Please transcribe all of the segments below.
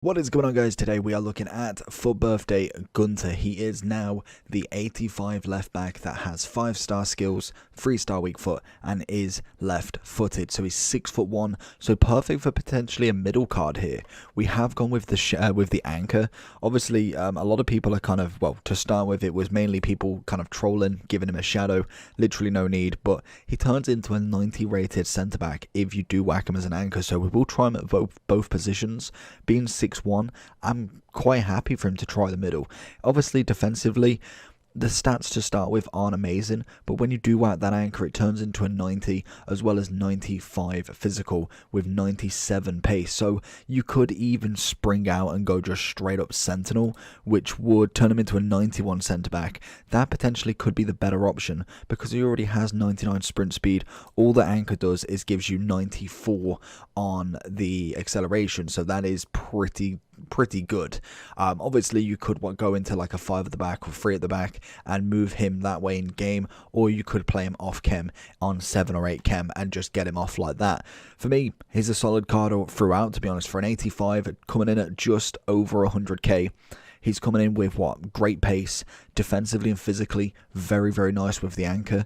What is going on, guys? Today we are looking at for birthday Gunter. He is now the 85 left back that has 5-star skills, 3-star weak foot, and is left footed. So he's 6'1", so perfect for potentially a middle card here. We have gone with the anchor. Obviously, a lot of people are kind of, well, to start with, it was mainly people kind of trolling, giving him a shadow. Literally no need, but he turns into a 90 rated centre back if you do whack him as an anchor. So we will try him at both positions. Being 6'1", I'm quite happy for him to try the middle. Obviously, defensively, the stats to start with aren't amazing, but when you do whack that anchor, it turns into a 90 as well as 95 physical with 97 pace. So you could even spring out and go just straight up sentinel, which would turn him into a 91 centre back. That potentially could be the better option because he already has 99 sprint speed. All the anchor does is gives you 94 on the acceleration, so that is pretty good. Obviously you could go into like a 5 at the back or 3 at the back and move him that way in game, or you could play him off chem on 7 or 8 chem and just get him off like that. For me, he's a solid card throughout, to be honest. For an 85 coming in at just over 100k, he's coming in with great pace, defensively and physically, very nice with the anchor.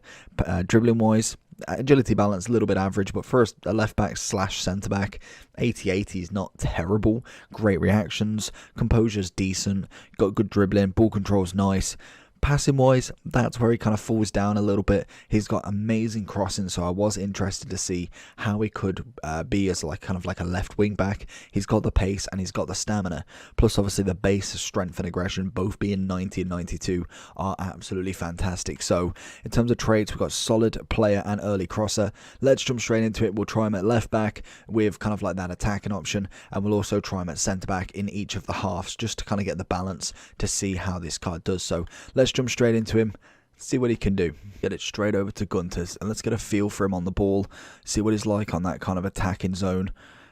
Dribbling wise, agility balance a little bit average, but for a left back / centre back, 80 is not terrible. Great reactions, composure's decent, got good dribbling, ball control's nice. Passing wise, that's where he kind of falls down a little bit. He's got amazing crossing, so I was interested to see how he could be as kind of like a left wing back. He's got the pace and he's got the stamina, plus obviously the base, strength and aggression, both being 90 and 92, are absolutely fantastic. So in terms of traits, we've got solid player and early crosser. Let's jump straight into it. We'll try him at left back with kind of like that attacking option, and we'll also try him at centre back in each of the halves, just to kind of get the balance to see how this card does. So let's jump straight into him, see what he can do. Get it straight over to Gunter's, and let's get a feel for him on the ball, see what he's like on that kind of attacking zone,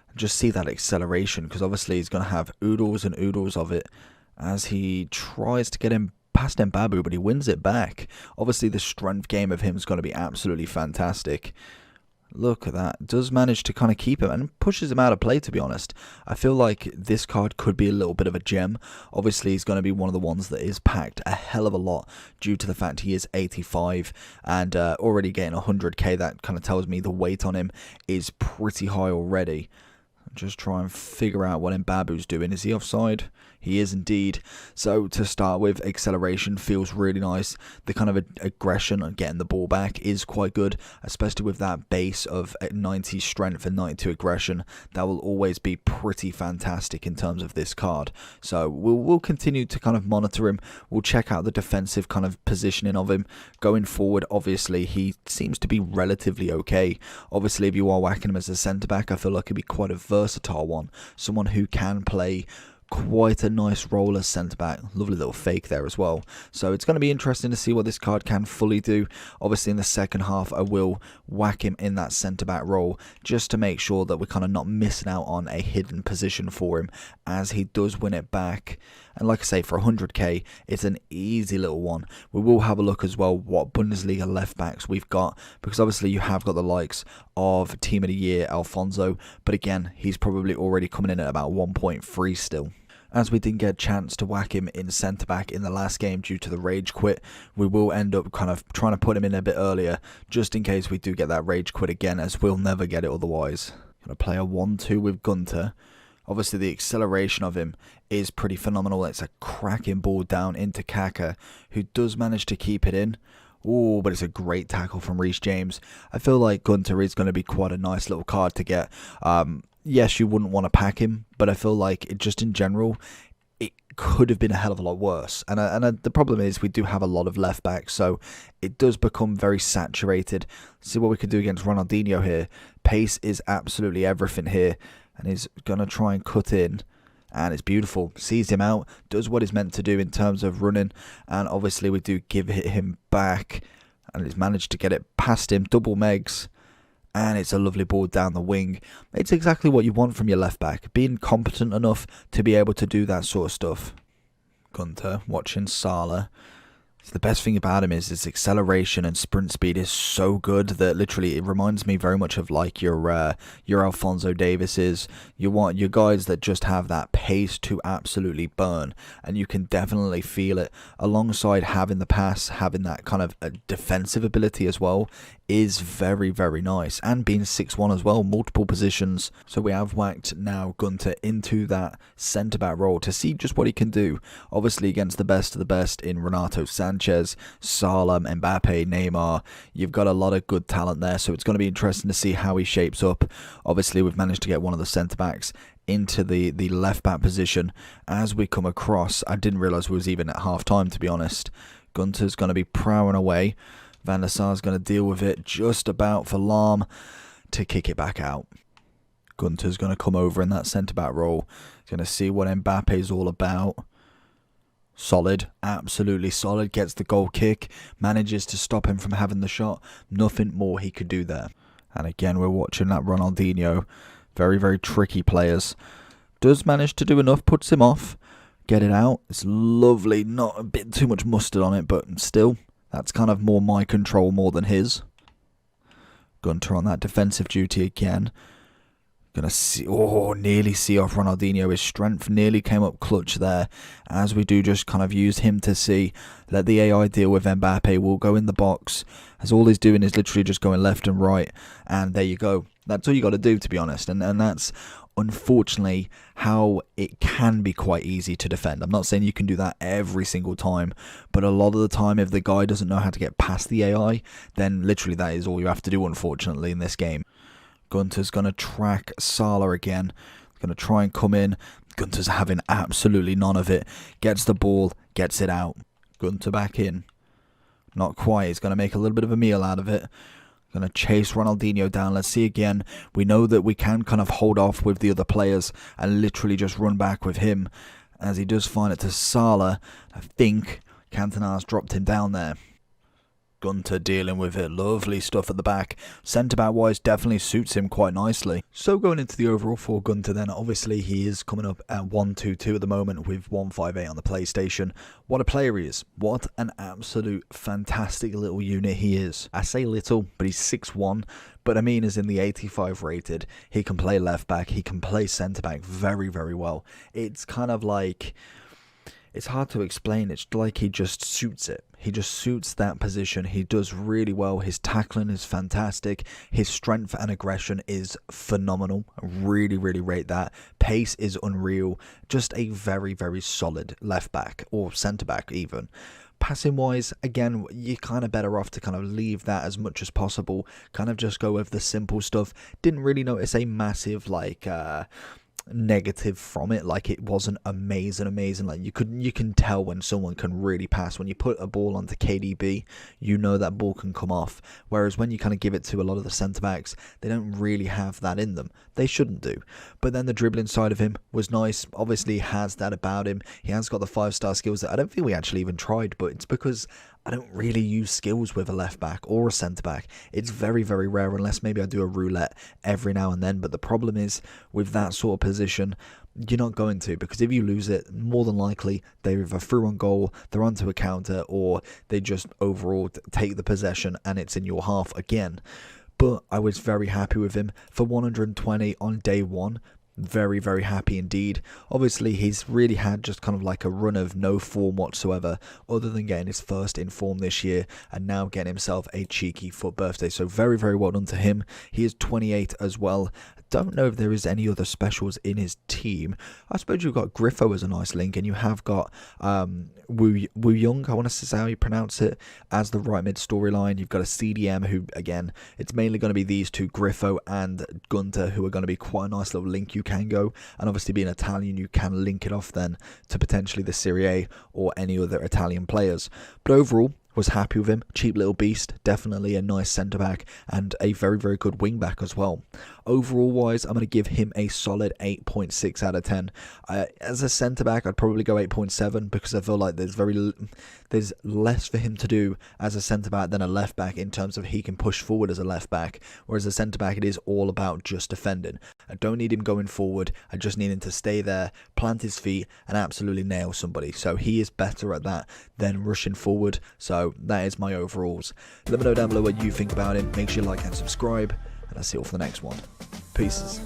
and just see that acceleration, because obviously he's going to have oodles and oodles of it as he tries to get him past Mbabu, but he wins it back. Obviously the strength game of him is going to be absolutely fantastic. Look at that. Does manage to kind of keep him and pushes him out of play, to be honest. I feel like this card could be a little bit of a gem. Obviously, he's going to be one of the ones that is packed a hell of a lot due to the fact he is 85 and already getting 100k. That kind of tells me the weight on him is pretty high already. Just try and figure out what Mbabu's doing. Is he offside? He is indeed. So to start with, acceleration feels really nice. The kind of aggression on getting the ball back is quite good, especially with that base of 90 strength and 92 aggression. That will always be pretty fantastic in terms of this card. So we'll continue to kind of monitor him. We'll check out the defensive kind of positioning of him going forward. Obviously, he seems to be relatively okay. Obviously, if you are whacking him as a centre back, I feel like he'd be quite a versatile one. Someone who can play quite a nice role as centre back. Lovely little fake there as well. So it's going to be interesting to see what this card can fully do. Obviously in the second half I will whack him in that centre back role, just to make sure that we're kind of not missing out on a hidden position for him as he does win it back. And like I say, for 100k, it's an easy little one. We will have a look as well what Bundesliga left backs we've got, because obviously you have got the likes of Team of the Year Alfonso, but again, he's probably already coming in at about 1.3 still. As we didn't get a chance to whack him in centre back in the last game due to the rage quit, we will end up kind of trying to put him in a bit earlier, just in case we do get that rage quit again, as we'll never get it otherwise. Gonna play a 1-2 with Gunter. Obviously the acceleration of him is pretty phenomenal. It's a cracking ball down into Kaka, who does manage to keep it in. Oh, but it's a great tackle from Reece James. I feel like Gunter is going to be quite a nice little card to get. Yes, you wouldn't want to pack him, but I feel like just in general, it could have been a hell of a lot worse. And the problem is we do have a lot of left backs, so it does become very saturated. See what we can do against Ronaldinho here. Pace is absolutely everything here, and he's going to try and cut in. And it's beautiful. Sees him out, does what he's meant to do in terms of running, and obviously we do give him back, and he's managed to get it past him. Double megs, and it's a lovely ball down the wing. It's exactly what you want from your left back, being competent enough to be able to do that sort of stuff. Gunter watching Salah. So the best thing about him is his acceleration and sprint speed is so good that literally it reminds me very much of like your Alphonso Davises. You want your guys that just have that pace to absolutely burn, and you can definitely feel it alongside having the pass, having that kind of a defensive ability as well is very, very nice, and being 6'1" as well, multiple positions. So we have whacked now Gunter into that centre-back role to see just what he can do. Obviously against the best of the best in Renato Sanchez, Salah, Mbappe, Neymar. You've got a lot of good talent there, so it's going to be interesting to see how he shapes up. Obviously we've managed to get one of the centre-backs into the left-back position as we come across. I didn't realise we was even at half-time, to be honest. Gunter's going to be prowling away. Van der Sar's going to deal with it just about for Lahm to kick it back out. Gunter's going to come over in that centre-back role. He's going to see what Mbappe's all about. Solid, absolutely solid. Gets the goal kick. Manages to stop him from having the shot. Nothing more he could do there. And again, we're watching that Ronaldinho. Very, very tricky players. Does manage to do enough. Puts him off. Get it out. It's lovely. Not a bit too much mustard on it, but still. That's kind of more my control more than his. Gunter on that defensive duty again. Gonna see, nearly see off Ronaldinho. His strength nearly came up clutch there. As we do just kind of use him to see. Let the AI deal with Mbappe. We'll go in the box. As all he's doing is literally just going left and right. And there you go. That's all you got to do, to be honest. And that's unfortunately how it can be quite easy to defend. I'm not saying you can do that every single time, but a lot of the time if the guy doesn't know how to get past the AI, then literally that is all you have to do, unfortunately, in this game. Gunter's going to track Salah again. Going to try and come in. Gunter's having absolutely none of it. Gets the ball, gets it out. Gunter back in. Not quite. He's going to make a little bit of a meal out of it. Going to chase Ronaldinho down. Let's see again. We know that we can kind of hold off with the other players and literally just run back with him. As he does find it to Salah. I think Cantona's dropped him down there. Gunter dealing with it. Lovely stuff at the back. Centre-back wise definitely suits him quite nicely. So going into the overall for Gunter then, obviously he is coming up at 122 at the moment with 158 on the PlayStation. What a player he is. What an absolute fantastic little unit he is. I say little, but he's 6'1", but I mean as in the 85 rated. He can play left back, he can play centre-back very, very well. It's kind of like, it's hard to explain. It's like he just suits it. He just suits that position. He does really well. His tackling is fantastic. His strength and aggression is phenomenal. I really, really rate that. Pace is unreal. Just a very, very solid left back or centre back even. Passing wise, again, you're kind of better off to kind of leave that as much as possible. Kind of just go with the simple stuff. Didn't really notice a massive negative from it. Like, it wasn't amazing. Like, you can tell when someone can really pass. When you put a ball onto KDB, you know that ball can come off, whereas when you kind of give it to a lot of the centre backs, they don't really have that in them. They shouldn't do. But then the dribbling side of him was nice. Obviously has that about him. He has got the 5-star skills that I don't think we actually even tried, but it's because I don't really use skills with a left back or a centre back. It's very, very rare, unless maybe I do a roulette every now and then. But the problem is with that sort of position, you're not going to, because if you lose it, more than likely they're either through on goal, they're onto a counter, or they just overall take the possession and it's in your half again. But I was very happy with him for 120 on day one. Very, very happy indeed. Obviously, he's really had just kind of like a run of no form whatsoever, other than getting his first in form this year and now getting himself a cheeky FUT birthday. So very, very well done to him. He is 28 as well. Don't know if there is any other specials in his team. I suppose you've got Griffo as a nice link, and you have got Wu Young, I want to say how you pronounce it, as the right mid storyline. You've got a CDM who, again, it's mainly going to be these two, Griffo and Gunter, who are going to be quite a nice little link you can go. And obviously being Italian, you can link it off then to potentially the Serie A or any other Italian players. But overall, Was happy with him. Cheap little beast, definitely a nice centre back and a very, very good wing back as well. Overall wise, I'm going to give him a solid 8.6 out of 10. As a centre back, I'd probably go 8.7 because I feel like there's less for him to do as a centre back than a left back in terms of he can push forward as a left back, whereas a centre back it is all about just defending. I don't need him going forward. I just need him to stay there, plant his feet and absolutely nail somebody. So he is better at that than rushing forward. So that is my overalls. Let me know down below what you think about him. Make sure you like and subscribe, and I'll see you all for the next one. Peace.